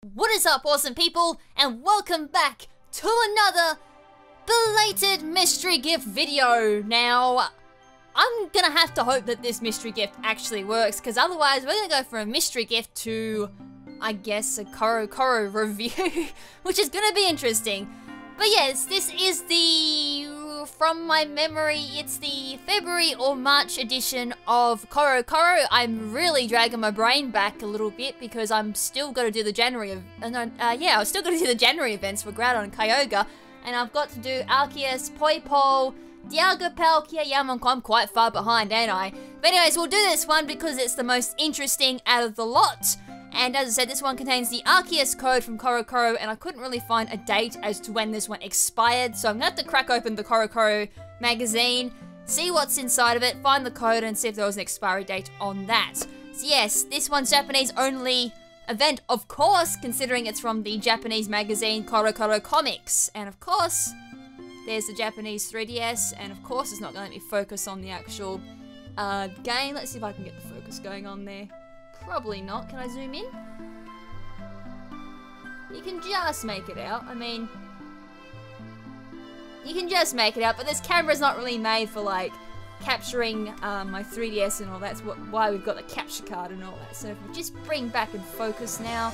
What is up, awesome people, and welcome back to another belated mystery gift video. Now, I'm gonna have to hope that this mystery gift actually works, because otherwise we're gonna go for a mystery gift to, I guess, a KoroKoro review, which is gonna be interesting. But yes, this is from my memory, it's the February or March edition of KoroKoro. I'm really dragging my brain back a little bit because I'm still got to do the January, I was still got to do the January events for Groudon and Kyogre, and I've got to do Arceus, Poipole, Dialga, Palkia, Yamonko. I'm quite far behind, ain't I? But anyways, we'll do this one because it's the most interesting out of the lot. And as I said, this one contains the Arceus code from KoroKoro, and I couldn't really find a date as to when this one expired, so I'm gonna have to crack open the KoroKoro magazine, see what's inside of it, find the code, and see if there was an expiry date on that. So yes, this one's Japanese only event, of course, considering it's from the Japanese magazine CoroCoro Comics. And of course, there's the Japanese 3DS, and of course it's not gonna let me focus on the actual game. Let's see if I can get the focus going on there. Probably not. Can I zoom in? You can just make it out. I mean, you can just make it out, but this camera's not really made for, like, capturing my 3DS and all that. That's why we've got the capture card and all that. So if we just bring back and focus now.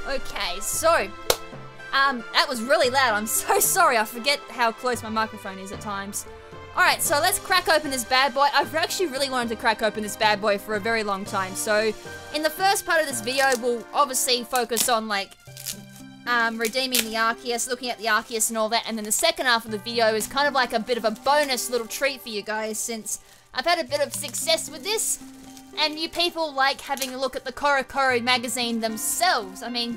Okay, so, that was really loud. I'm so sorry. I forget how close my microphone is at times. Alright, so let's crack open this bad boy. I've actually really wanted to crack open this bad boy for a very long time. So, in the first part of this video, we'll obviously focus on, like, redeeming the Arceus, looking at the Arceus and all that. And then the second half of the video is kind of like a bit of a bonus little treat for you guys, since I've had a bit of success with this. And you people like having a look at the KoroKoro magazine themselves. I mean,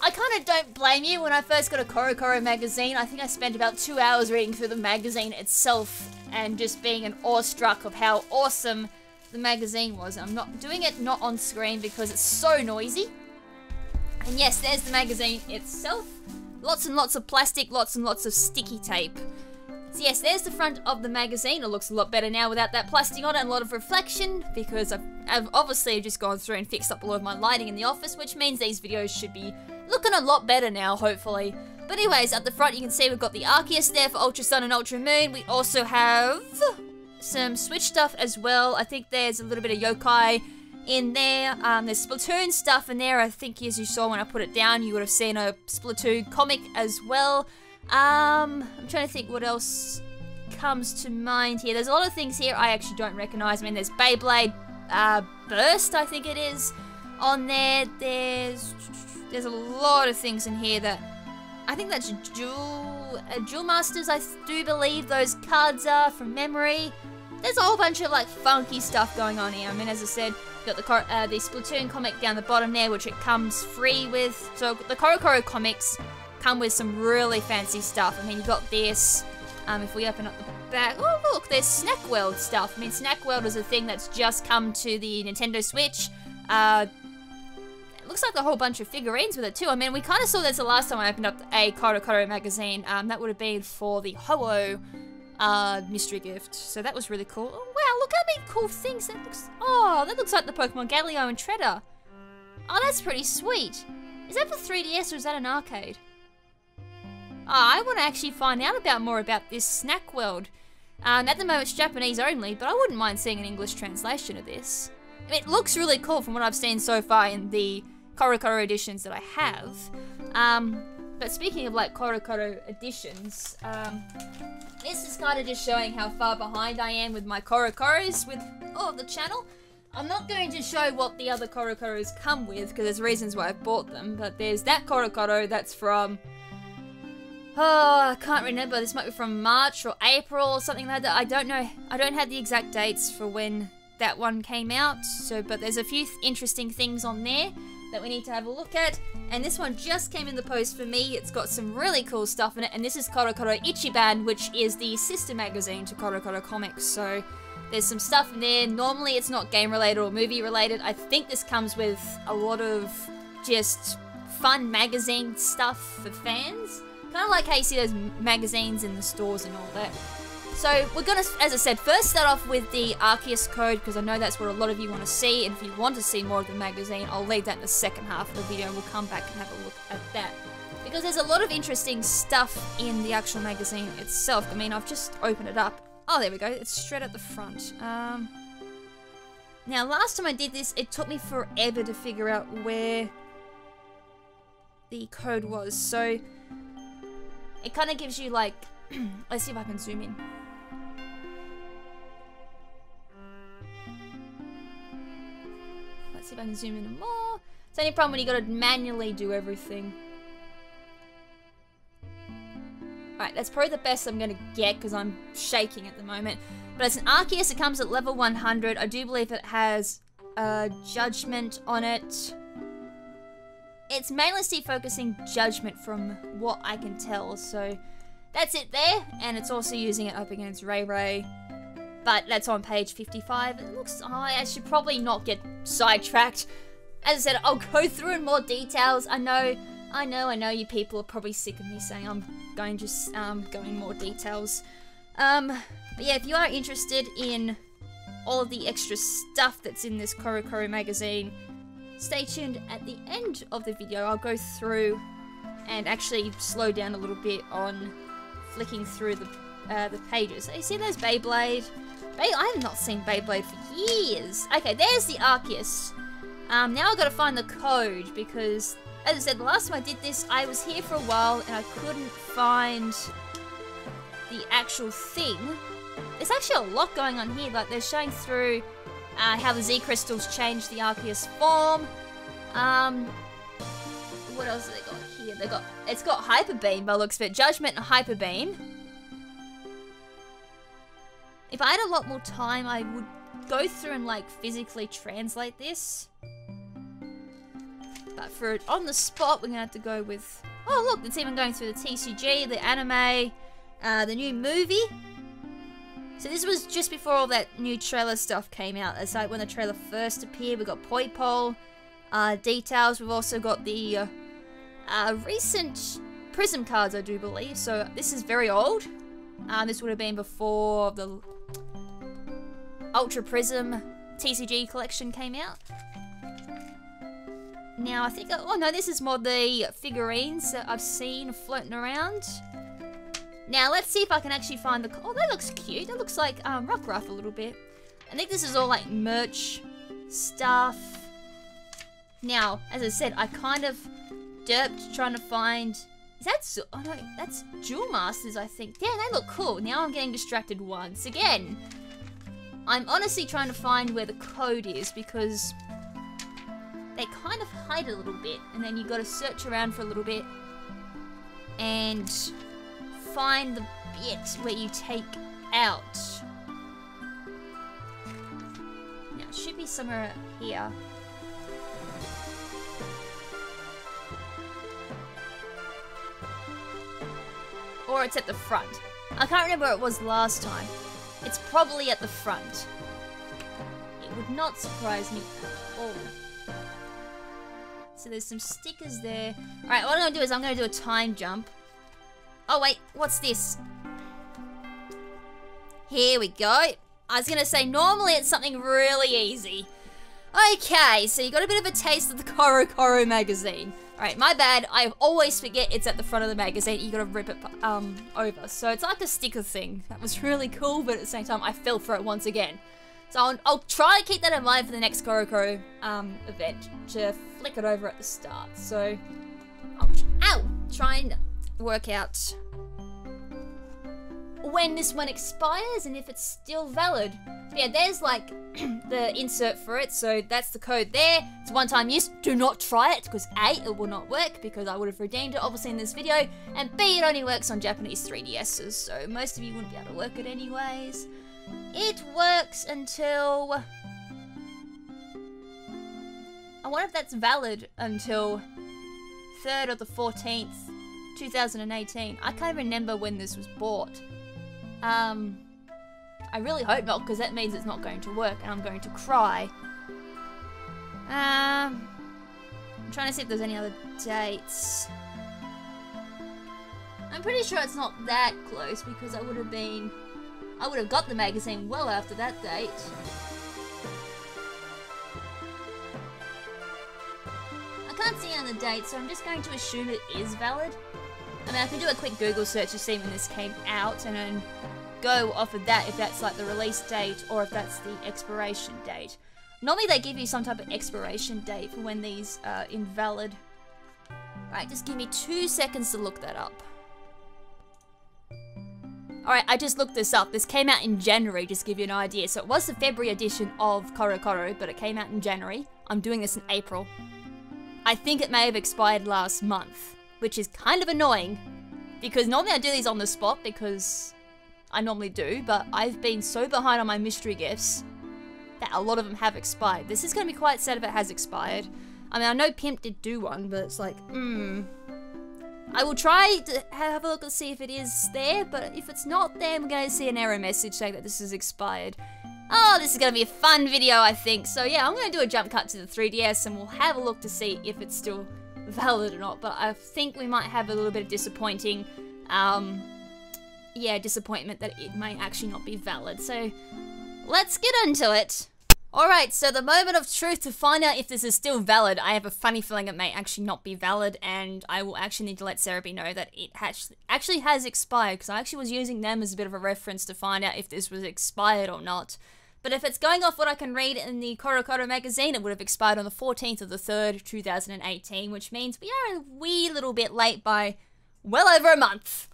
I kind of don't blame you. When I first got a KoroKoro magazine, I think I spent about 2 hours reading through the magazine itself and just being awestruck of how awesome the magazine was. I'm not doing it not on screen because it's so noisy. And yes, there's the magazine itself. Lots and lots of plastic, lots and lots of sticky tape. So yes, there's the front of the magazine. It looks a lot better now without that plastic on it and a lot of reflection, because I've obviously just gone through and fixed up a lot of my lighting in the office, which means these videos should be looking a lot better now, hopefully. But anyways, at the front you can see we've got the Arceus there for Ultra Sun and Ultra Moon. We also have some Switch stuff as well. I think there's a little bit of Yokai in there. There's Splatoon stuff in there. I think, as you saw when I put it down, you would have seen a Splatoon comic as well. I'm trying to think what else comes to mind here. There's a lot of things here I actually don't recognize. I mean, there's Beyblade Burst, I think it is, on there. There's a lot of things in here that I think that's Jewel Masters, I do believe those cards are from memory. There's a whole bunch of like funky stuff going on here. I mean, as I said, got the Splatoon comic down the bottom there, which it comes free with. So the KoroKoro comics come with some really fancy stuff. I mean, you got this. If we open up the back, oh look, there's Snack World stuff. I mean, Snack World is a thing that's just come to the Nintendo Switch. Looks like a whole bunch of figurines with it too. I mean, we kind of saw this the last time I opened up a KoroKoro magazine. That would have been for the Ho-Oh mystery gift. So that was really cool. Oh wow, look how many cool things that looks. Oh, that looks like the Pokemon Galio and Treader. Oh, that's pretty sweet. Is that for 3DS or is that an arcade? Oh, I want to actually find out more about this Snack World. At the moment it's Japanese only, but I wouldn't mind seeing an English translation of this. I mean, it looks really cool from what I've seen so far in the KoroKoro editions that I have. But speaking of like KoroKoro editions, this is kind of just showing how far behind I am with my KoroKoros with the channel. I'm not going to show what the other KoroKoros come with because there's reasons why I've bought them, but there's that KoroKoro that's from, I can't remember, this might be from March or April or something like that. I don't know, I don't have the exact dates for when that one came out, but there's a few interesting things on there that we need to have a look at. And this one just came in the post for me. It's got some really cool stuff in it, and this is KoroKoro Ichiban, which is the sister magazine to KoroKoro Comics. So there's some stuff in there. Normally it's not game related or movie related. I think this comes with a lot of just fun magazine stuff for fans. Kind of like how you see those magazines in the stores and all that. So we're gonna, as I said, first start off with the Arceus code, because I know that's what a lot of you want to see, and if you want to see more of the magazine, I'll leave that in the second half of the video, and we'll come back and have a look at that. Because there's a lot of interesting stuff in the actual magazine itself. I mean, I've just opened it up. Oh, there we go, it's straight at the front. Now, last time I did this, it took me forever to figure out where the code was, so it kind of gives you, like, let's see if I can zoom in. Let's see if I can zoom in more. It's the only problem when you gotta manually do everything. Alright, that's probably the best I'm gonna get because I'm shaking at the moment. But it's an Arceus, it comes at level 100. I do believe it has Judgment on it. It's mainly focusing Judgment from what I can tell, so that's it there. And it's also using it up against Ray. But that's on page 55. It looks, oh, I should probably not get sidetracked. As I said, I'll go through in more details. I know you people are probably sick of me saying I'm going just going more details. But yeah, if you are interested in all of the extra stuff that's in this KoroKoro magazine, stay tuned at the end of the video. I'll go through and actually slow down a little bit on flicking through the pages. So you see there's Beyblade. I have not seen Beyblade for years. Okay, there's the Arceus. Now I've got to find the code because, as I said, the last time I did this, I was here for a while and I couldn't find the actual thing. There's actually a lot going on here. Like, they're showing through how the Z crystals change the Arceus form. What else have they got here? It's got Hyper Beam by looks of it. Judgment and Hyper Beam. If I had a lot more time, I would go through and, like, physically translate this. But for on the spot, we're gonna have to go with... Oh, look, it's even going through the TCG, the anime, the new movie. So this was just before all that new trailer stuff came out. It's like when the trailer first appeared. We got Poipole details. We've also got the recent Prism cards, I do believe. So this is very old. This would have been before the Ultra Prism TCG collection came out. Now I think, oh no, this is more the figurines that I've seen floating around. Now let's see if I can actually find the, oh, that looks cute. That looks like Rockruff a little bit. I think this is all like merch stuff. Now, as I said, I kind of derped trying to find, is that, oh no, that's Jewel Masters, I think. Yeah, they look cool. Now I'm getting distracted once again. I'm honestly trying to find where the code is because they kind of hide a little bit, and then you got to search around for a little bit and find the bit where you take out. Now it should be somewhere here. Or it's at the front. I can't remember where it was last time. It's probably at the front. It would not surprise me at all. So there's some stickers there. Alright, what I'm going to do is I'm going to do a time jump. Oh wait, what's this? Here we go. I was going to say, normally it's something really easy. Okay, so you got a bit of a taste of the KoroKoro magazine. Alright, my bad. I always forget it's at the front of the magazine. You got to rip it over. So it's like a sticker thing. That was really cool, but at the same time, I fell for it once again. So I'll try to keep that in mind for the next KoroKoro event, to flick it over at the start. So I'll try and work out when this one expires and if it's still valid. But yeah, there's like the insert for it, so that's the code there. It's one-time use. Do not try it, because A, it will not work, because I would have redeemed it obviously in this video, and B, it only works on Japanese 3DSs, so most of you wouldn't be able to work it anyways. It works until... I wonder if that's valid until 3rd or the 14th, 2018. I can't remember when this was bought. I really hope not, because that means it's not going to work and I'm going to cry. I'm trying to see if there's any other dates. I'm pretty sure it's not that close, because I would have been I would have got the magazine well after that date. I can't see on the date, so I'm just going to assume it is valid. I mean, I can do a quick Google search to see when this came out, and then go off of that if that's like the release date or if that's the expiration date. Normally they give you some type of expiration date for when these are invalid. Alright, just give me 2 seconds to look that up. Alright, I just looked this up. This came out in January, just to give you an idea. So it was the February edition of KoroKoro, but it came out in January. I'm doing this in April. I think it may have expired last month, which is kind of annoying, because normally I do these on the spot, because I normally do, but I've been so behind on my mystery gifts that a lot of them have expired. This is going to be quite sad if it has expired. I mean, I know Pimp did do one, but it's like, I will try to have a look and see if it is there, but if it's not there, we're going to see an error message saying that this is expired. Oh, this is going to be a fun video, I think. So yeah, I'm going to do a jump cut to the 3DS and we'll have a look to see if it's still valid or not, but I think we might have a little bit of disappointing, disappointment that it may actually not be valid. So let's get into it. Alright, so the moment of truth to find out if this is still valid. I have a funny feeling it may actually not be valid, and I will actually need to let Cerebi know that it actually has expired, because I actually was using them as a bit of a reference to find out if this was expired or not. But if it's going off what I can read in the KoroKoro magazine, it would have expired on the 14th of the 3rd, 2018, which means we are a wee little bit late by well over a month.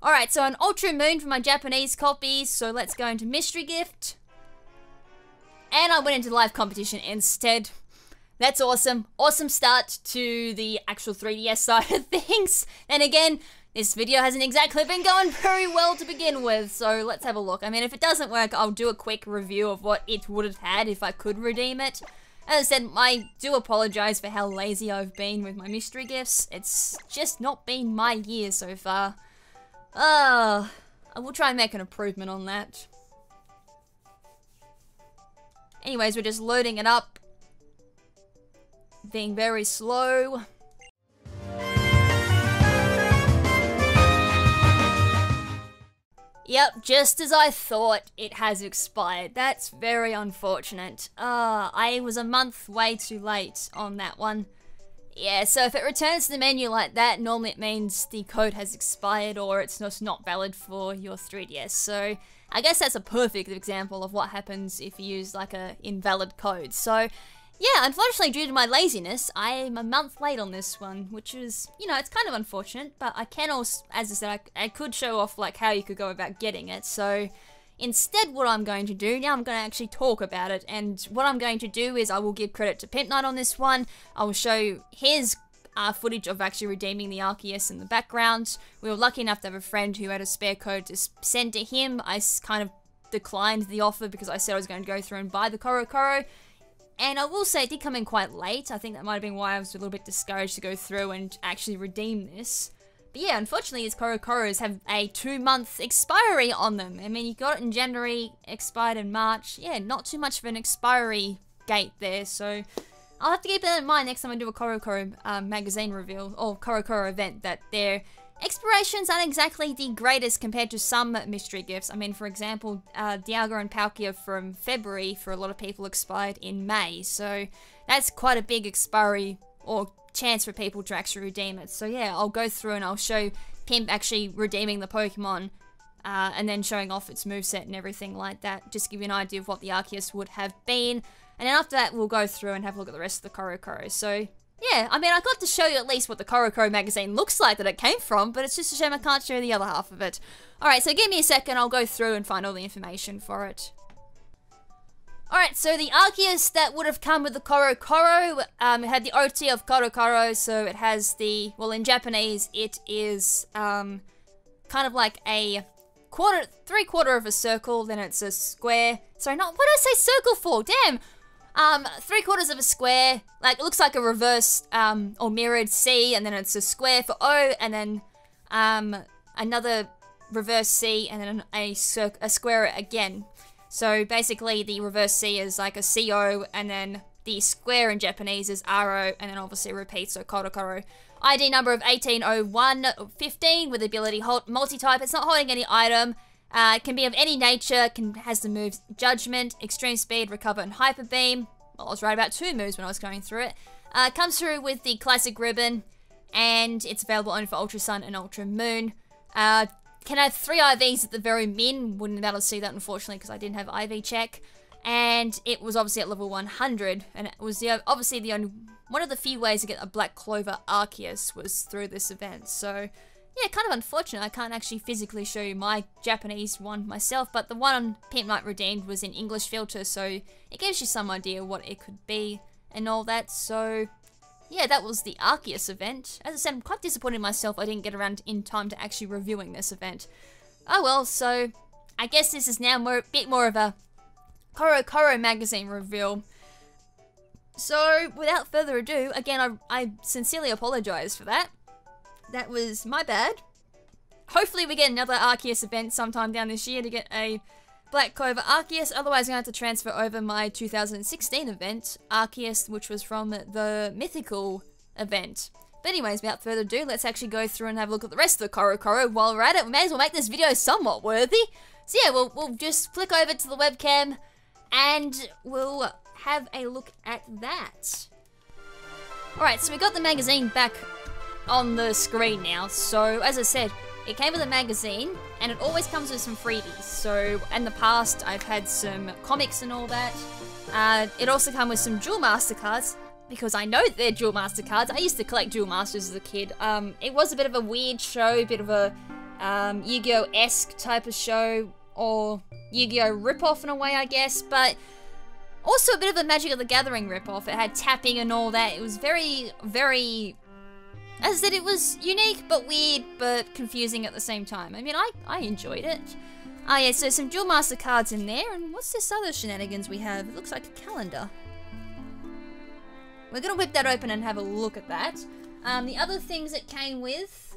Alright, so an Ultra Moon for my Japanese copies, so let's go into Mystery Gift. And I went into live competition instead. That's awesome. Awesome start to the actual 3DS side of things. And again, this video hasn't exactly been going very well to begin with, so let's have a look. I mean, if it doesn't work, I'll do a quick review of what it would have had if I could redeem it. As I said, I do apologize for how lazy I've been with my mystery gifts. It's just not been my year so far. I will try and make an improvement on that. Anyways, we're just loading it up. Being very slow. Yep, just as I thought, it has expired. That's very unfortunate. I was a month way too late on that one. Yeah, so if it returns to the menu like that, normally it means the code has expired or it's just not valid for your 3DS. So I guess that's a perfect example of what happens if you use like a invalid code. So yeah, unfortunately due to my laziness, I'm a month late on this one, which is, you know, it's kind of unfortunate, but I can also, as I said, I could show off like how you could go about getting it. So instead what I'm going to do, now I'm going to actually talk about it, and what I'm going to do is I will give credit to Pimp Knight on this one. I will show his footage of actually redeeming the Arceus in the background. We were lucky enough to have a friend who had a spare code to send to him. I kind of declined the offer because I said I was going to go through and buy the KoroKoro. And I will say it did come in quite late. I think that might have been why I was a little bit discouraged to go through and actually redeem this. But yeah, unfortunately these KoroKoros have a 2-month expiry on them. I mean, you got it in January, expired in March. Yeah, not too much of an expiry gate there, so I'll have to keep that in mind next time I do a KoroKoro magazine reveal, or KoroKoro event, that their expirations aren't exactly the greatest compared to some mystery gifts. I mean, for example, Dialga and Palkia from February, for a lot of people, expired in May, so that's quite a big expiry, or chance for people to actually redeem it. So yeah, I'll go through and I'll show Pimp actually redeeming the Pokemon, and then showing off its moveset and everything like that, just to give you an idea of what the Arceus would have been. And then after that, we'll go through and have a look at the rest of the KoroKoro. So yeah, I mean, I got to show you at least what the KoroKoro magazine looks like that it came from, but it's just a shame I can't show the other half of it. Alright, so give me a second, I'll go through and find all the information for it. Alright, so the Arceus that would have come with the KoroKoro, it had the OT of KoroKoro, so it has the, well, in Japanese, it is kind of like a three-quarter of a circle, then it's a square. Sorry, not, what did I say circle for? Damn! 3/4 of a square, like, it looks like a reverse, or mirrored C, and then it's a square for O, and then, another reverse C, and then a square again. So basically the reverse C is like a CO, and then the square in Japanese is RO, and then obviously repeats, so KoroKoro. ID number of 180115 with ability multi-type. It's not holding any item. It can be of any nature, has the moves Judgment, Extreme Speed, Recover, and Hyper Beam. Well, I was right about 2 moves when I was going through it. It comes through with the classic ribbon, and it's available only for Ultra Sun and Ultra Moon. Can have 3 IVs at the very min. Wouldn't be able to see that, unfortunately, because I didn't have IV check. And it was obviously at level 100, and it was obviously the only one of the few ways to get a Black Clover Arceus was through this event. So yeah, kind of unfortunate. I can't actually physically show you my Japanese one myself, but the one on Pimp Night Redeemed was in English filter, so it gives you some idea what it could be and all that. So yeah, that was the Arceus event. As I said, I'm quite disappointed in myself I didn't get around in time to actually reviewing this event. Oh well, so I guess this is now a bit more of a KoroKoro magazine reveal. So without further ado, again, I sincerely apologize for that. That was my bad. Hopefully we get another Arceus event sometime down this year to get a Black Clover Arceus. Otherwise I'm going to have to transfer over my 2016 event, Arceus, which was from the Mythical event. But anyways, without further ado, let's actually go through and have a look at the rest of the KoroKoro. While we're at it, we may as well make this video somewhat worthy. So yeah, we'll just flick over to the webcam and we'll have a look at that. Alright, so we got the magazine back on the screen now. So as I said, it came with a magazine and it always comes with some freebies. So in the past I've had some comics and all that. It also comes with some Duel Master cards, because I know they're Duel Master cards. I used to collect Duel Masters as a kid. It was a bit of a weird show, a bit of a Yu-Gi-Oh-esque type of show, or Yu-Gi-Oh ripoff in a way, I guess, but also a bit of a Magic of the Gathering ripoff. It had tapping and all that. It was very, very, as I said, it was unique but weird but confusing at the same time. I mean, I enjoyed it. Yeah, so some Duel Master cards in there, and what's this other shenanigans we have? It looks like a calendar. We're gonna whip that open and have a look at that. The other things it came with,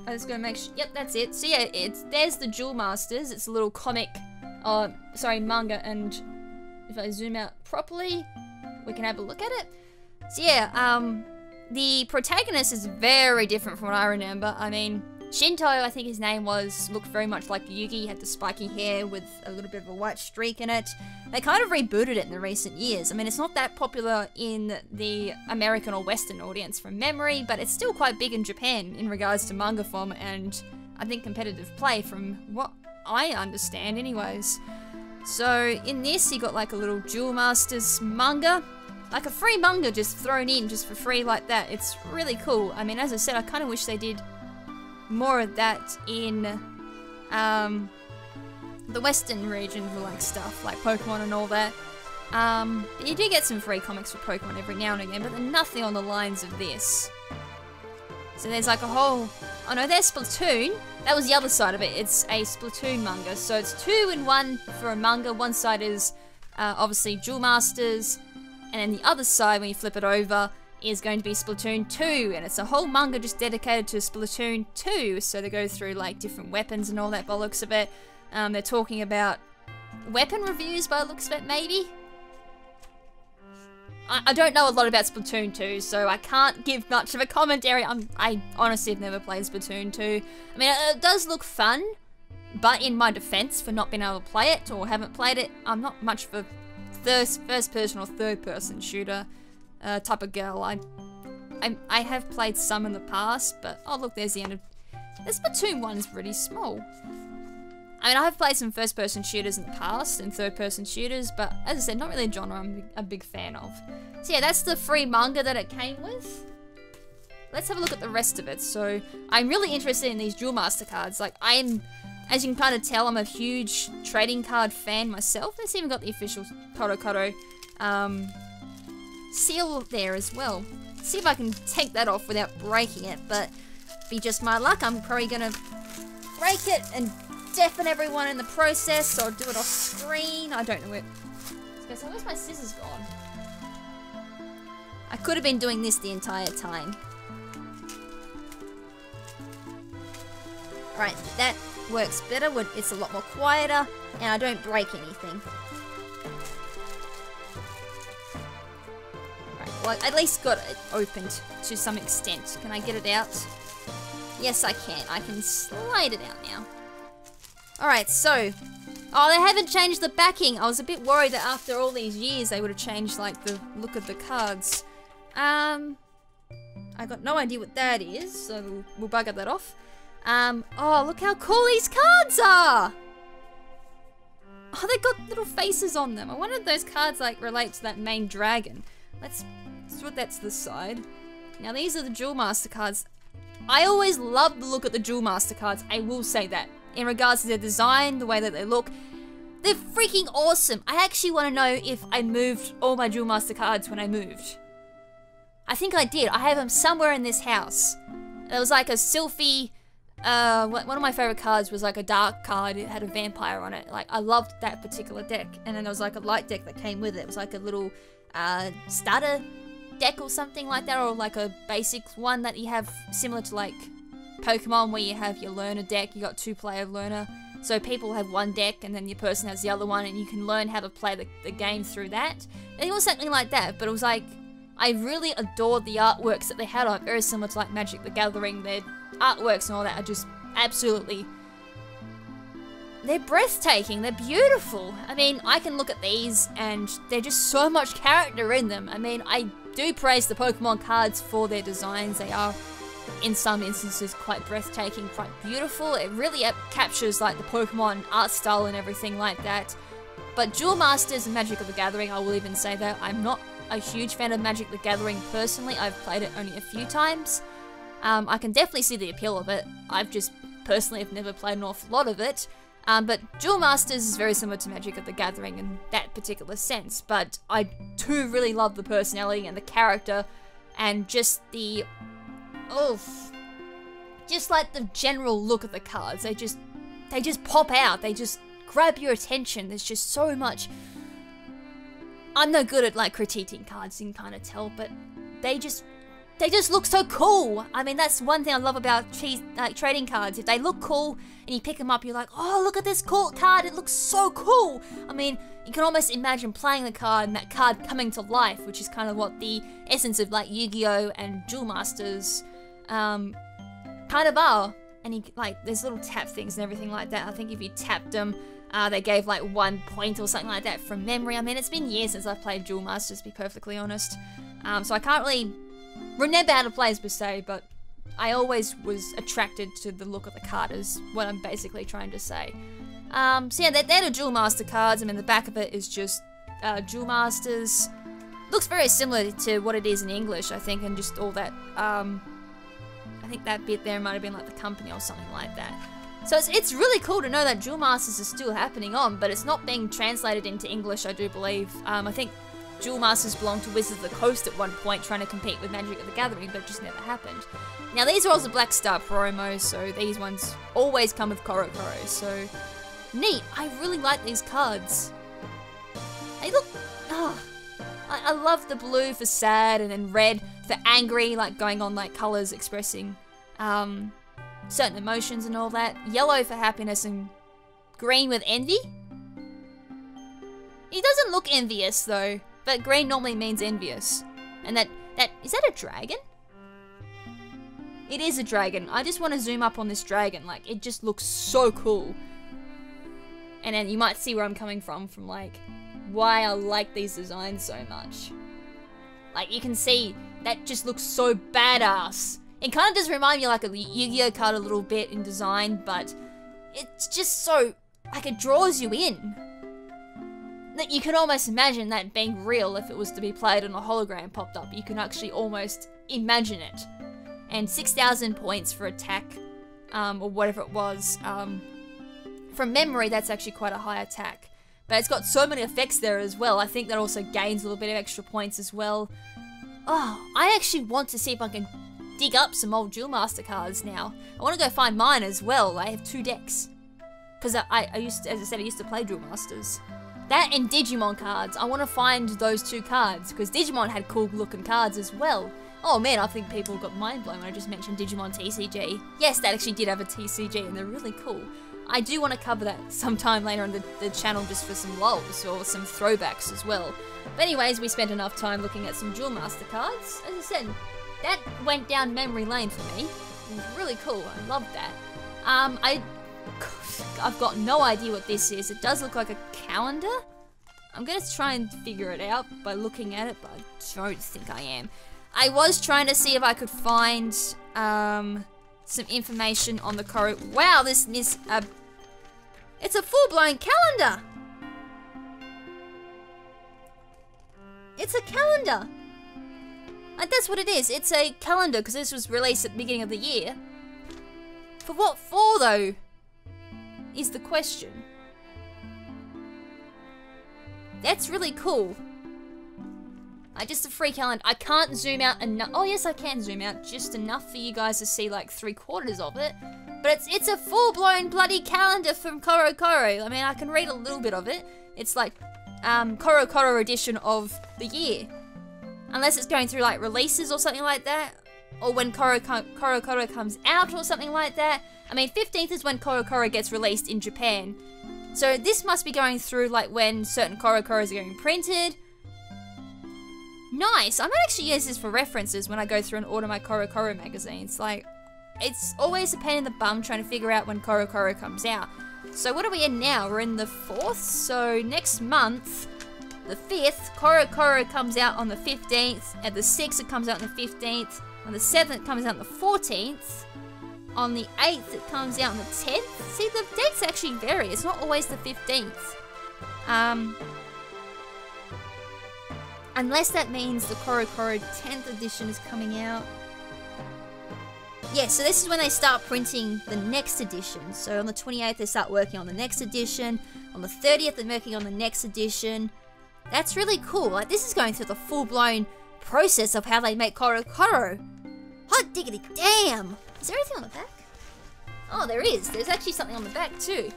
I'm just gonna make sure, yep, that's it. So yeah, there's the Duel Masters. It's a little comic, manga, and if I zoom out properly, we can have a look at it. So yeah, the protagonist is very different from what I remember. I mean, Shinto, I think his name was, looked very much like Yugi. He had the spiky hair with a little bit of a white streak in it. They kind of rebooted it in the recent years. I mean, it's not that popular in the American or Western audience from memory, but it's still quite big in Japan in regards to manga form and I think competitive play from what I understand anyways. So in this, you got like a little Duel Masters manga. Like a free manga just thrown in just for free like that. It's really cool. I mean, as I said, I kind of wish they did more of that in the Western region for like stuff like Pokemon and all that. But you do get some free comics for Pokemon every now and again, but they're nothing on the lines of this. So there's like a whole, oh no, there's Splatoon. That was the other side of it. It's a Splatoon manga. So it's 2 in 1 for a manga. One side is obviously Duel Masters, and then the other side, when you flip it over, is going to be Splatoon 2, and it's a whole manga just dedicated to Splatoon 2, so they go through like different weapons and all that bollocks of it. They're talking about weapon reviews by the looks of it, maybe? I don't know a lot about Splatoon 2, so I can't give much of a commentary. I honestly have never played Splatoon 2. I mean, it does look fun, but in my defense for not being able to play it or haven't played it, I'm not much of a first person or third person shooter type of girl. I have played some in the past, but oh look, there's the end of the Splatoon 1 is pretty small. I mean, I have played some first person shooters in the past and third person shooters, but as I said, not really a genre I'm a big fan of. So yeah, that's the free manga that it came with. Let's have a look at the rest of it. So I'm really interested in these Duel Master cards. Like, as you can kind of tell, I'm a huge trading card fan myself. It's even got the official KoroKoro seal there as well. Let's see if I can take that off without breaking it, but be just my luck. I'm probably gonna break it and deafen everyone in the process, so I'll do it off screen. I don't know it. So where's my scissors gone? I could have been doing this the entire time. Alright, that works better. It's a lot more quieter, and I don't break anything. Right, well, I at least got it opened to some extent. Can I get it out? Yes, I can. I can slide it out now. Alright, so... Oh, they haven't changed the backing. I was a bit worried that after all these years they would have changed, like, the look of the cards. I got no idea what that is, so we'll bugger that off. Oh, look how cool these cards are! Oh, they got little faces on them. I wonder if those cards, like, relate to that main dragon. Let's put that to the side. Now, these are the Duel Master cards. I always love the look at the Duel Master cards, I will say that. In regards to their design, the way that they look, they're freaking awesome. I actually want to know if I moved all my Duel Master cards when I moved. I think I did. I have them somewhere in this house. There was like a Sylphie, one of my favorite cards was like a dark card. It had a vampire on it. Like, I loved that particular deck. And then there was like a light deck that came with it. It was like a little starter deck or something like that, or like a basic one that you have similar to like Pokemon, where you have your learner deck. You got 2-player learner, so people have one deck and then your person has the other one, and you can learn how to play the game through that. And it was something like that, but it was like, I really adored the artworks that they had on it, very similar to like Magic the Gathering. Their artworks and all that are just absolutely, they're breathtaking, they're beautiful. I mean, I can look at these and they're just so much character in them. I mean, I do praise the Pokemon cards for their designs. They are, in some instances, quite breathtaking, quite beautiful. It really captures like the Pokemon art style and everything like that. But Duel Masters and Magic of the Gathering, I will even say that I'm not a huge fan of Magic the Gathering personally. I've played it only a few times. I can definitely see the appeal of it. I've just personally have never played an awful lot of it. But Duel Masters is very similar to Magic of the Gathering in that particular sense. But I do really love the personality and the character and just the... just like the general look of the cards. They just pop out. They just grab your attention. There's just so much... I'm no good at like critiquing cards, you can kind of tell, but they just look so cool. I mean, that's one thing I love about trading cards. If they look cool and you pick them up, you're like, oh, look at this cool card. It looks so cool. I mean, you can almost imagine playing the card and that card coming to life, which is kind of what the essence of like Yu-Gi-Oh! And Duel Masters kind of are. And like, there's little tap things and everything like that. I think if you tapped them, they gave like 1 point or something like that from memory. I mean, it's been years since I've played Duel Masters, to be perfectly honest. So I can't really remember how to play as per se, but I always was attracted to the look of the card, is what I'm basically trying to say. So yeah, they're the Duel Master cards. I mean, the back of it is just Duel Masters. Looks very similar to what it is in English, I think, and just all that, I think that bit there might have been like the company or something like that. So it's really cool to know that Duel Masters is still happening on, but it's not being translated into English, I do believe. I think Duel Masters belonged to Wizards of the Coast at one point, trying to compete with Magic of the Gathering, but it just never happened. Now, these are also Black Star promos, so these ones always come with KoroKoro, so neat. I really like these cards. They look... Oh, I love the blue for sad, and then red for angry, like going on like colours expressing certain emotions and all that. Yellow for happiness, and green with envy. He doesn't look envious though, but green normally means envious. And is that a dragon? It is a dragon. I just want to zoom up on this dragon. Like, it just looks so cool. And then you might see where I'm coming from like why I like these designs so much. Like, you can see that just looks so badass. It kind of does remind me of like a Yu-Gi-Oh card a little bit in design, but it's just so, like, it draws you in. That you can almost imagine that being real if it was to be played and a hologram popped up. You can actually almost imagine it. And 6,000 points for attack, or whatever it was. From memory, that's actually quite a high attack. But it's got so many effects there as well. I think that also gains a little bit of extra points as well. Oh, I actually want to see if I can dig up some old Duel Master cards now. I want to go find mine as well. I have 2 decks. Because I used to, as I said, I used to play Duel Masters. That and Digimon cards. I want to find those 2 cards, because Digimon had cool looking cards as well. Oh man, I think people got mind blown when I just mentioned Digimon TCG. Yes, that actually did have a TCG, and they're really cool. I do want to cover that sometime later on the channel, just for some lulz or some throwbacks as well. But anyways, we spent enough time looking at some Duel Master cards. As I said, that went down memory lane for me. It was really cool. I loved that. I I've got no idea what this is. It does look like a calendar. I'm gonna try and figure it out by looking at it, but I don't think I am. I was trying to see if I could find some information on the Koro. Wow, this is it's a full-blown calendar. It's a calendar. Like, that's what it is. It's a calendar because this was released at the beginning of the year. For what for, though, is the question. That's really cool. Just a free calendar. I can't zoom out enough. Oh, yes, I can zoom out just enough for you guys to see like 3/4 of it. But it's a full-blown bloody calendar from KoroKoro. I mean, I can read a little bit of it. It's like KoroKoro edition of the year. Unless it's going through like releases or something like that. Or when KoroKoro comes out or something like that. I mean, 15th is when KoroKoro gets released in Japan. So this must be going through like when certain KoroKoros are getting printed. Nice. I might actually use this for references when I go through and order my KoroKoro magazines. Like, it's always a pain in the bum trying to figure out when KoroKoro comes out. So what are we in now? We're in the 4th. So next month, the 5th, KoroKoro comes out on the 15th. At the 6th, it comes out on the 15th. On the 7th, it comes out on the 14th. On the 8th, it comes out on the 10th. See, the dates actually vary. It's not always the 15th. Unless that means the KoroKoro 10th edition is coming out. Yeah, so this is when they start printing the next edition. So on the 28th, they start working on the next edition. On the 30th, they're working on the next edition. That's really cool. Like, this is going through the full-blown process of how they make KoroKoro. Hot diggity damn! Is there anything on the back? Oh, there is. There's actually something on the back, too.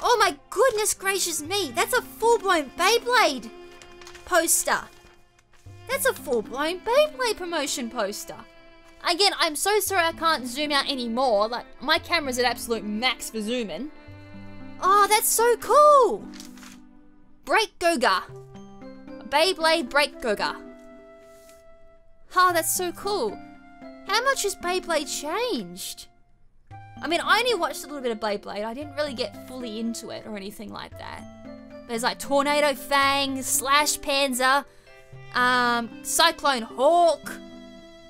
Oh my goodness gracious me! That's a full-blown Beyblade poster. That's a full-blown Beyblade promotion poster. Again, I'm so sorry I can't zoom out anymore. Like, my camera's at absolute max for zooming. Oh, that's so cool! Break Goga. Beyblade Break Goga. Oh, that's so cool. How much has Beyblade changed? I mean, I only watched a little bit of Beyblade. I didn't really get fully into it or anything like that. There's like Tornado Fang, Slash Panzer, Cyclone Hawk.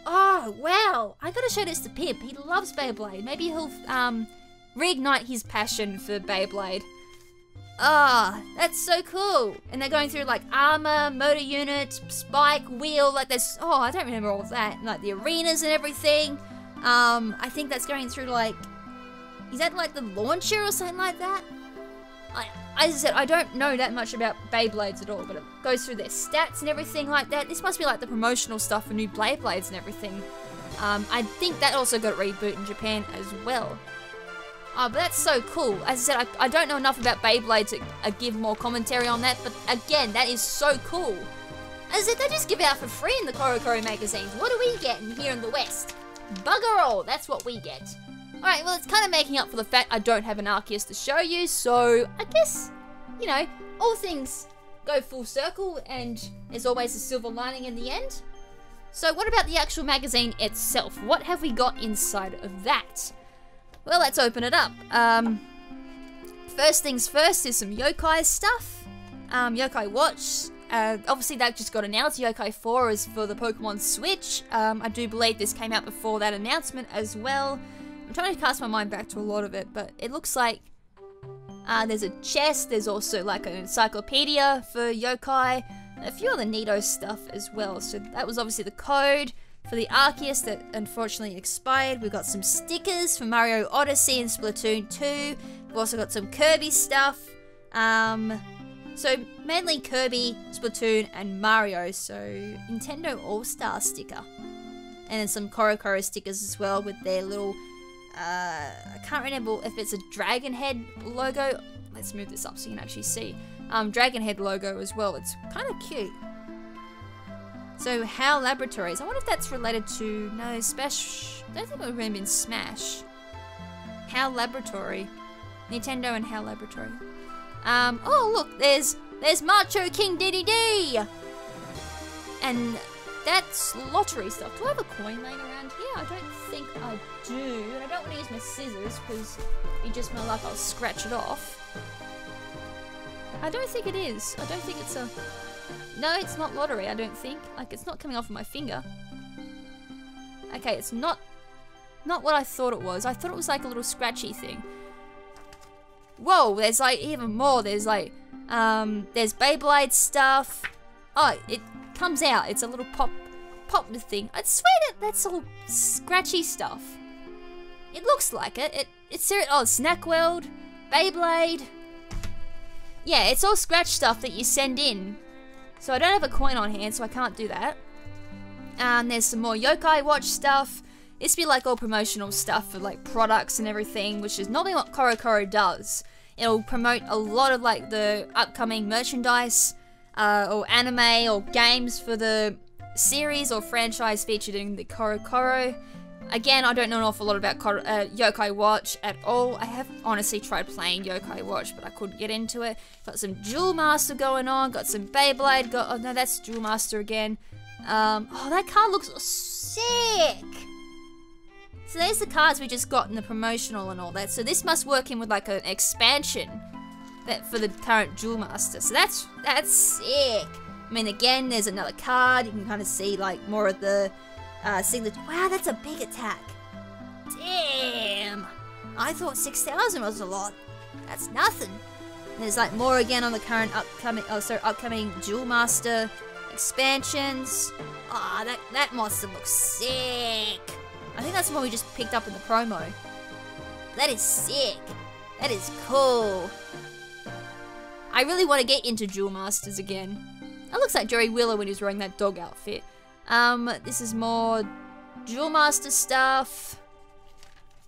Oh, wow. I gotta show this to Pip. He loves Beyblade. Maybe he'll reignite his passion for Beyblade. Ah, oh, that's so cool. And they're going through like armor, motor unit, spike, wheel, like there's, oh, I don't remember all of that. Like the arenas and everything. I think that's going through like, is that like the launcher or something like that? As I said, I don't know that much about Beyblades at all, but it goes through their stats and everything like that. This must be like the promotional stuff for new Beyblades and everything. I think that also got a reboot in Japan as well. Oh, but that's so cool. As I said, I don't know enough about Beyblade to give more commentary on that, but again, that is so cool. As I said, they just give it out for free in the KoroKoro magazines. What are we getting here in the West? Bugger all, that's what we get. Alright, well, it's kind of making up for the fact I don't have an Arceus to show you, so I guess, you know, all things go full circle, and there's always a silver lining in the end. So what about the actual magazine itself? What have we got inside of that? Well, let's open it up. First things first is some Yokai stuff. Yokai Watch. Obviously, that just got announced. Yokai 4 is for the Pokemon Switch. I do believe this came out before that announcement as well. I'm trying to cast my mind back to a lot of it, but it looks like there's a chest. There's also like an encyclopedia for Yokai. A few other neato stuff as well. So that was obviously the code for the Arceus that unfortunately expired. We've got some stickers for Mario Odyssey and Splatoon 2. We've also got some Kirby stuff. So mainly Kirby, Splatoon, and Mario. So Nintendo All-Star sticker. And then some KoroKoro stickers as well with their little, I can't remember if it's a dragon head logo. Let's move this up so you can actually see. Dragon head logo as well. It's kind of cute. So, HAL Laboratories. I wonder if that's related to... No, Smash... I don't think it would have been Smash. HAL Laboratory. Nintendo and HAL Laboratory. Oh, look, there's Macho King DDD! And that's lottery stuff. Do I have a coin laying around here? I don't think I do. And I don't want to use my scissors because it just smell like I'll scratch it off. I don't think it is. I don't think it's a... No, it's not lottery, I don't think. Like, it's not coming off of my finger. Okay, it's not what I thought it was. I thought it was like a little scratchy thing. Whoa, there's like even more. There's like, there's Beyblade stuff. Oh, it comes out. It's a little pop thing. I swear that's all scratchy stuff. It looks like it. It's serious. Oh, Snack World, Beyblade. Yeah, it's all scratch stuff that you send in. So I don't have a coin on hand, so I can't do that. There's some more Yokai Watch stuff. This be like all promotional stuff for like products and everything, which is normally what KoroKoro does. It'll promote a lot of like the upcoming merchandise, or anime or games for the series or franchise featured in the KoroKoro. Again, I don't know an awful lot about Yokai Watch at all. I have honestly tried playing Yokai Watch, but I couldn't get into it. Got some Duel Master going on, got some Beyblade, oh no, that's Duel Master again. Oh, that card looks sick! So there's the cards we just got in the promotional and all that. So this must work in with like an expansion for the current Duel Master. So that's sick. I mean, again, there's another card. You can kind of see like more of the signature. Wow, that's a big attack. Damn. I thought 6,000 was a lot. That's nothing. And there's like more again on the current upcoming Duel Master expansions. Ah, that monster looks sick. I think that's the one we just picked up in the promo. That is sick. That is cool. I really want to get into Duel Masters again. That looks like Jerry Wheeler when he's wearing that dog outfit. This is more Duel Master stuff.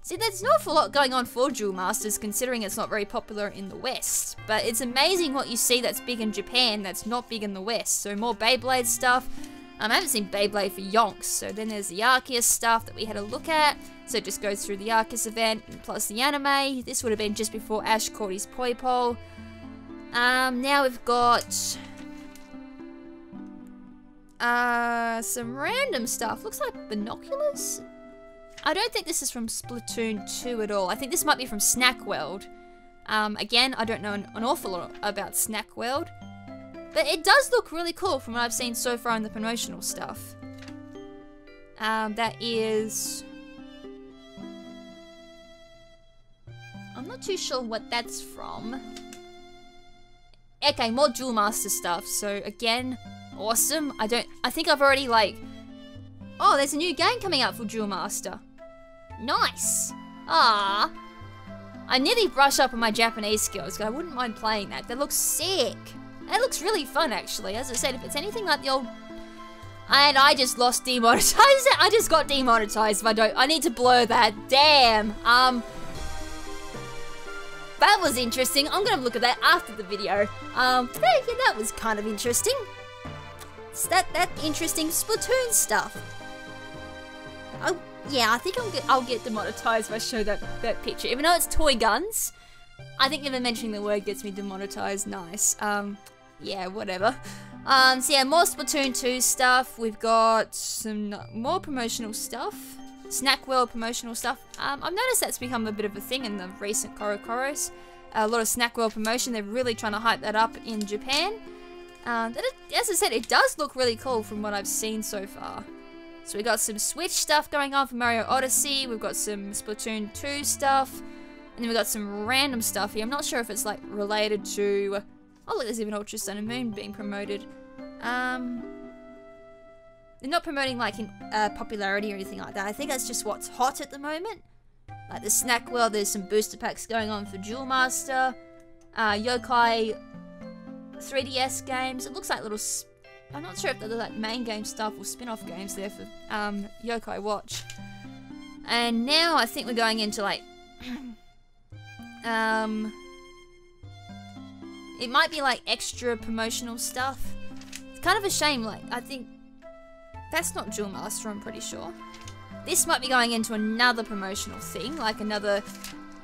See, there's not an awful lot going on for Duel Masters considering it's not very popular in the West. But it's amazing what you see that's big in Japan that's not big in the West. So more Beyblade stuff. I haven't seen Beyblade for yonks. So then there's the Arceus stuff that we had a look at. So it just goes through the Arceus event plus the anime. This would have been just before Ash caught his poi pole. Now we've got some random stuff. Looks like binoculars. I don't think this is from Splatoon 2 at all. I think this might be from Snack World. Again, I don't know an awful lot about Snack World. But it does look really cool from what I've seen so far in the promotional stuff. That is... I'm not too sure what that's from. Okay, more Duel Master stuff. So again, awesome. I think I've already like... Oh, there's a new game coming out for Duel Master. Nice. Ah, I nearly brush up on my Japanese skills because I wouldn't mind playing that. That looks sick. That looks really fun, actually. As I said, if it's anything like the old... And I just lost demonetized. I just got demonetized if I don't... I need to blur that. Damn. That was interesting. I'm going to look at that after the video. Yeah, that was kind of interesting. It's that interesting Splatoon stuff. Oh, yeah, I think I'll get demonetized if I show that picture. Even though it's toy guns, I think even mentioning the word gets me demonetized. Nice. Yeah, whatever. So yeah, more Splatoon 2 stuff. We've got some more promotional stuff. Snack World promotional stuff. I've noticed that's become a bit of a thing in the recent KoroKoros. A lot of Snack World promotion. They're really trying to hype that up in Japan. As I said, it does look really cool from what I've seen so far. So we got some Switch stuff going on for Mario Odyssey. We've got some Splatoon 2 stuff. And then we've got some random stuff here. I'm not sure if it's like related to... Oh look, there's even Ultra Sun and Moon being promoted. They're not promoting like in popularity or anything like that. I think that's just what's hot at the moment. Like the Snack World, there's some booster packs going on for Duel Master. Yokai 3DS games. It looks like little... I'm not sure if they're like main game stuff or spin-off games there for Yokai Watch. And now I think we're going into like... it might be like extra promotional stuff. It's kind of a shame, like, I think... That's not Duel Master, I'm pretty sure. This might be going into another promotional thing, like another...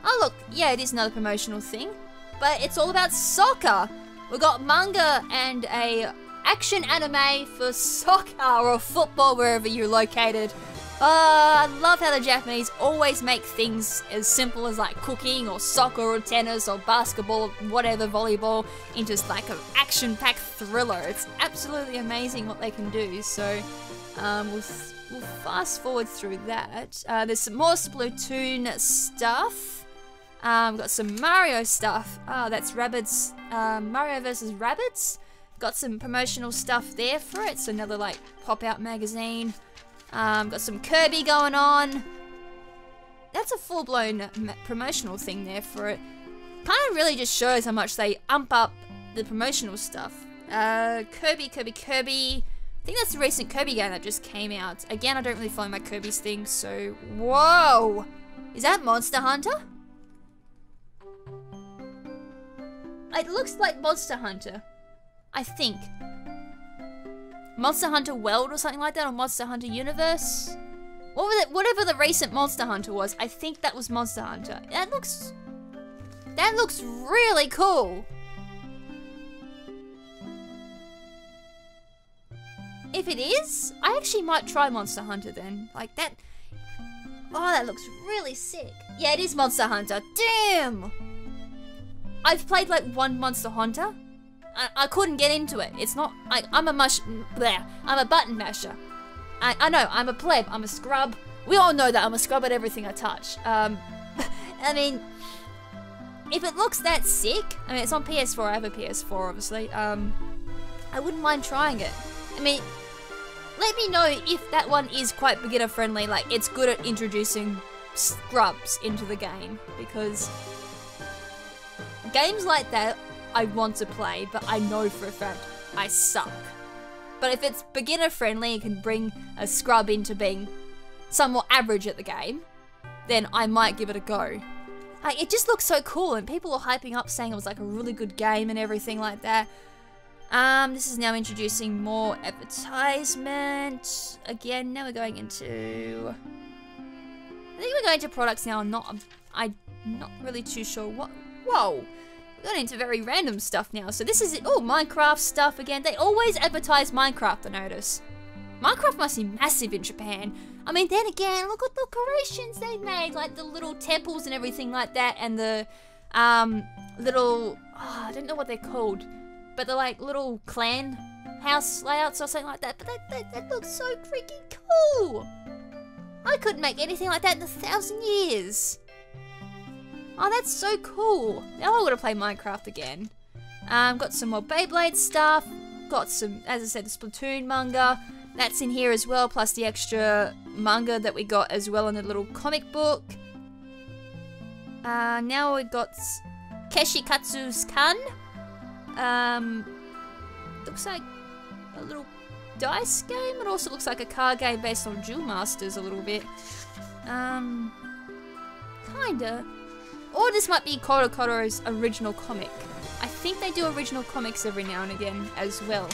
Oh look, yeah, it is another promotional thing. But it's all about soccer! We've got manga and a action anime for soccer or football, wherever you're located. I love how the Japanese always make things as simple as like cooking or soccer or tennis or basketball or whatever, volleyball, into like an action-packed thriller. It's absolutely amazing what they can do. So we'll fast forward through that. There's some more Splatoon stuff. We've got some Mario stuff. That's Rabbids, Mario vs. Rabbids. Got some promotional stuff there for it. So another like pop-out magazine. Got some Kirby going on. That's a full-blown promotional thing there for it. Kind of really just shows how much they ump up the promotional stuff. Kirby. I think that's the recent Kirby game that just came out. Again, I don't really follow my Kirby's thing, so... Whoa! Is that Monster Hunter? It looks like Monster Hunter. I think. Monster Hunter World or something like that, or Monster Hunter Universe? What was it? Whatever the recent Monster Hunter was, I think that was Monster Hunter. That looks really cool. If it is, I actually might try Monster Hunter then. Like that. Oh, that looks really sick. Yeah, it is Monster Hunter. Damn! I've played like one Monster Hunter. I couldn't get into it. It's not. I'm a button masher. I know. I'm a pleb. I'm a scrub. We all know that I'm a scrub at everything I touch. I mean, if it looks that sick, I mean, it's on PS4. I have a PS4, obviously. I wouldn't mind trying it. I mean, let me know if that one is quite beginner friendly. Like, it's good at introducing scrubs into the game, because games like that I want to play, but I know for a fact I suck. But if it's beginner friendly and can bring a scrub into being somewhat average at the game, then I might give it a go. Like, it just looks so cool, and people are hyping up saying it was like a really good game and everything like that. This is now introducing more advertisement. Again, now we're going into... I think we're going to products now. I'm not really too sure what... Whoa! We're going into very random stuff now. So this is it. Oh, Minecraft stuff again. They always advertise Minecraft, I notice. Minecraft must be massive in Japan. I mean, then again, look at the decorations they've made. Like the little temples and everything like that. And the little... Oh, I don't know what they're called. But they're like little clan house layouts or something like that. But that looks so freaking cool. I couldn't make anything like that in 1,000 years. Oh, that's so cool. Now I want to play Minecraft again. Got some more Beyblade stuff. Got some, as I said, the Splatoon manga. That's in here as well, plus the extra manga that we got as well in the little comic book. Now we've got Keshikatsu's Kan. Looks like a little dice game. It also looks like a card game based on Duel Masters a little bit. Kinda. Or this might be KoroKoro's original comic. I think they do original comics every now and again as well.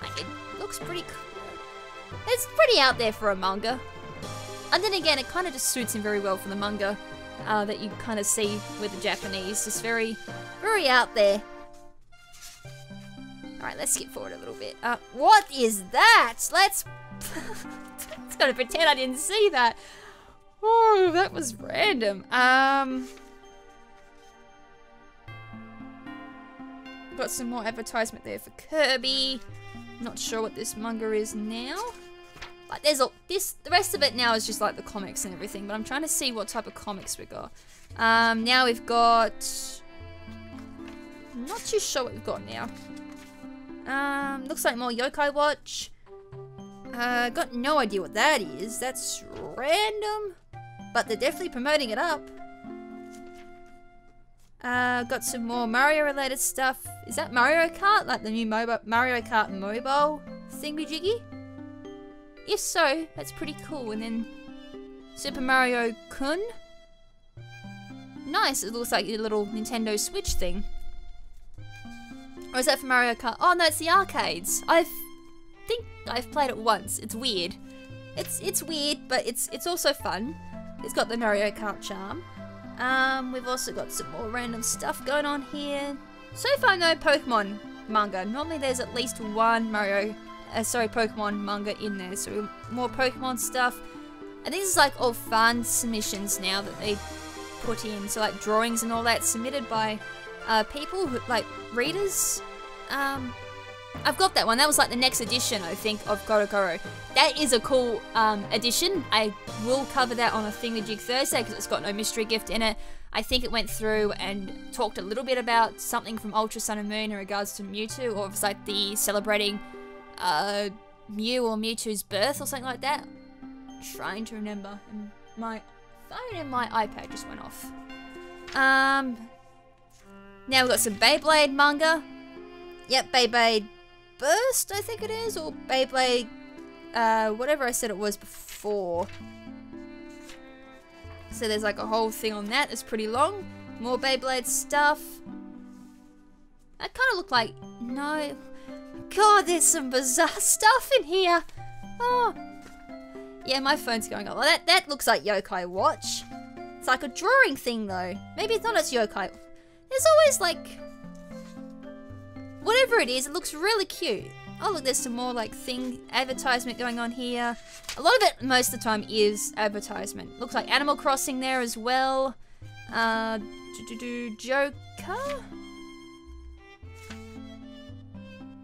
Like, it looks pretty cool. It's pretty out there for a manga. And then again, it kind of just suits him very well for the manga that you kind of see with the Japanese. It's very, very out there. Alright, let's skip forward a little bit. What is that? Let's... It's gonna pretend I didn't see that. Oh, that was random. Got some more advertisement there for Kirby. Not sure what this manga is now. Like, there's the rest of it now is just like the comics and everything, but I'm trying to see what type of comics we got. Now we've got... I'm not too sure what we've got now. Looks like more Yokai Watch. Got no idea what that is. That's random. But they're definitely promoting it up. Got some more Mario related stuff. Is that Mario Kart? Like the new Mario Kart mobile thingy-jiggy? If so, that's pretty cool. And then Super Mario Kun. Nice, it looks like a little Nintendo Switch thing. Or is that for Mario Kart? Oh no, it's the arcades. I think I've played it once. It's weird. It's weird, but it's also fun. It's got the Mario Kart charm. We've also got some more random stuff going on here. So far, no Pokemon manga. Normally there's at least one Pokemon manga in there, so more Pokemon stuff. And this is like all fan submissions now that they put in, so like drawings and all that submitted by people who, like readers. I've got that one. That was like the next edition, I think, of KoroKoro. That is a cool edition. I will cover that on a Thingamajig Thursday because it's got no mystery gift in it. I think it went through and talked a little bit about something from Ultra Sun and Moon in regards to Mewtwo, or it was like the celebrating Mew or Mewtwo's birth or something like that. I'm trying to remember. And my phone and my iPad just went off. Now we've got some Beyblade manga. Yep, Beyblade Burst, I think it is, or Beyblade, whatever I said it was before. So there's like a whole thing on that. It's pretty long. More Beyblade stuff. That kind of looked like, no. God, there's some bizarre stuff in here. Oh. Yeah, my phone's going off. Well, that looks like Yokai Watch. It's like a drawing thing though. Maybe it's not as Yokai. There's always like, whatever it is, it looks really cute. Oh look, there's some more like advertisement going on here. A lot of it, most of the time, is advertisement. Looks like Animal Crossing there as well. Joker?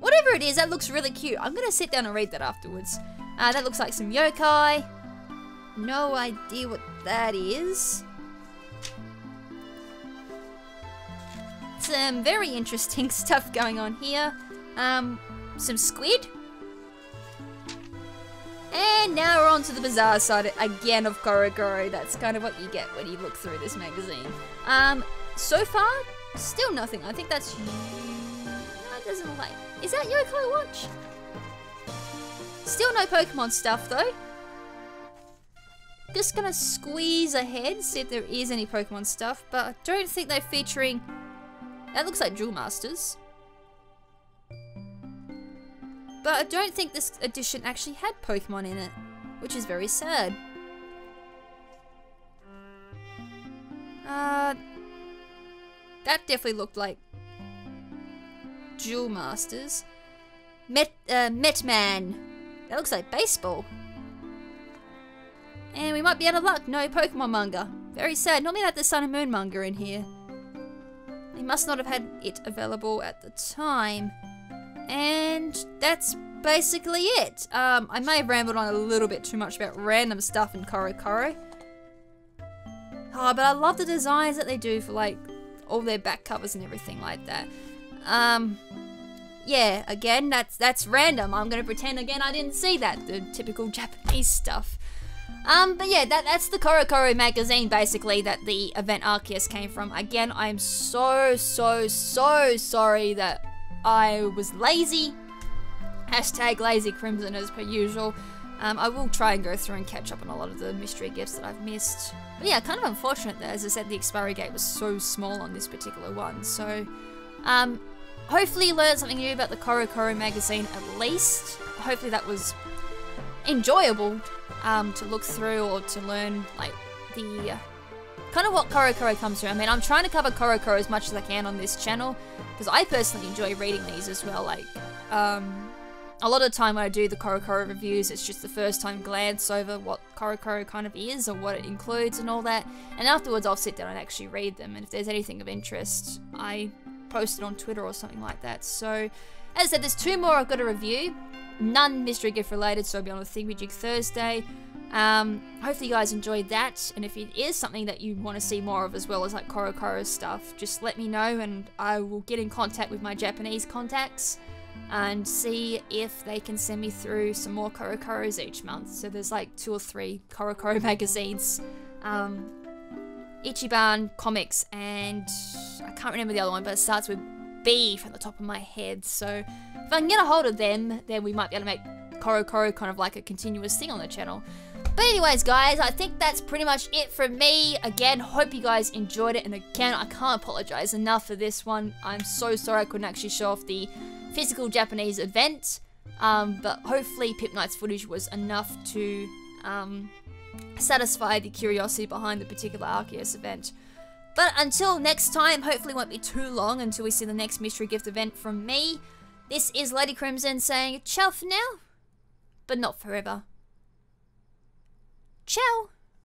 Whatever it is, that looks really cute. I'm gonna sit down and read that afterwards. That looks like some yokai. No idea what that is. Some very interesting stuff going on here. Some squid. And now we're on to the bizarre side again of KoroKoro. That's kind of what you get when you look through this magazine. So far, still nothing. I think that's... No, it doesn't look like... Is that Yokai Watch? Still no Pokemon stuff though. Just gonna squeeze ahead, see if there is any Pokemon stuff, but I don't think they're featuring... That looks like Jewel Masters. But I don't think this edition actually had Pokemon in it, which is very sad. That definitely looked like Jewel Masters. Metman. That looks like baseball. And we might be out of luck. No Pokemon manga. Very sad. Normally they had the Sun and Moon manga in here. They must not have had it available at the time. And that's basically it. I may have rambled on a little bit too much about random stuff in KoroKoro. Oh, but I love the designs that they do for like all their back covers and everything like that. Yeah, again, that's random. I'm gonna pretend again I didn't see that. The typical Japanese stuff. But yeah, that's the KoroKoro magazine basically that the event Arceus came from. Again, I'm so sorry that I was lazy. Hashtag lazy KrimZen as per usual. I will try and go through and catch up on a lot of the mystery gifts that I've missed. But yeah, kind of unfortunate that, as I said, the expiry date was so small on this particular one. So, hopefully you learned something new about the KoroKoro magazine at least. Hopefully that was enjoyable to look through or to learn like the kind of what KoroKoro comes through. I mean, I'm trying to cover KoroKoro as much as I can on this channel because I personally enjoy reading these as well. Like, a lot of the time when I do the KoroKoro reviews, it's just the first time glance over what KoroKoro kind of is or what it includes and all that. And afterwards I'll sit down and actually read them, and if there's anything of interest, I post it on Twitter or something like that. So, as I said, there's 2 more I've got to review. None mystery gift related, so I'll be on a Thingamajig Thursday. Hopefully you guys enjoyed that, and if it is something that you want to see more of as well as like KoroKoro stuff, just let me know and I will get in contact with my Japanese contacts and see if they can send me through some more KoroKoros each month. So there's like 2 or 3 KoroKoro magazines, Ichiban Comics, and I can't remember the other one, but it starts with B from the top of my head. So if I can get a hold of them, then we might be able to make KoroKoro kind of like a continuous thing on the channel. But anyways, guys, I think that's pretty much it from me. Again, hope you guys enjoyed it, and again, I can't apologize enough for this one. I'm so sorry I couldn't actually show off the physical Japanese event, but hopefully Pip Knight's footage was enough to satisfy the curiosity behind the particular Arceus event. But until next time, hopefully it won't be too long until we see the next mystery gift event from me. This is Lady KrimZen saying ciao for now, but not forever. Ciao!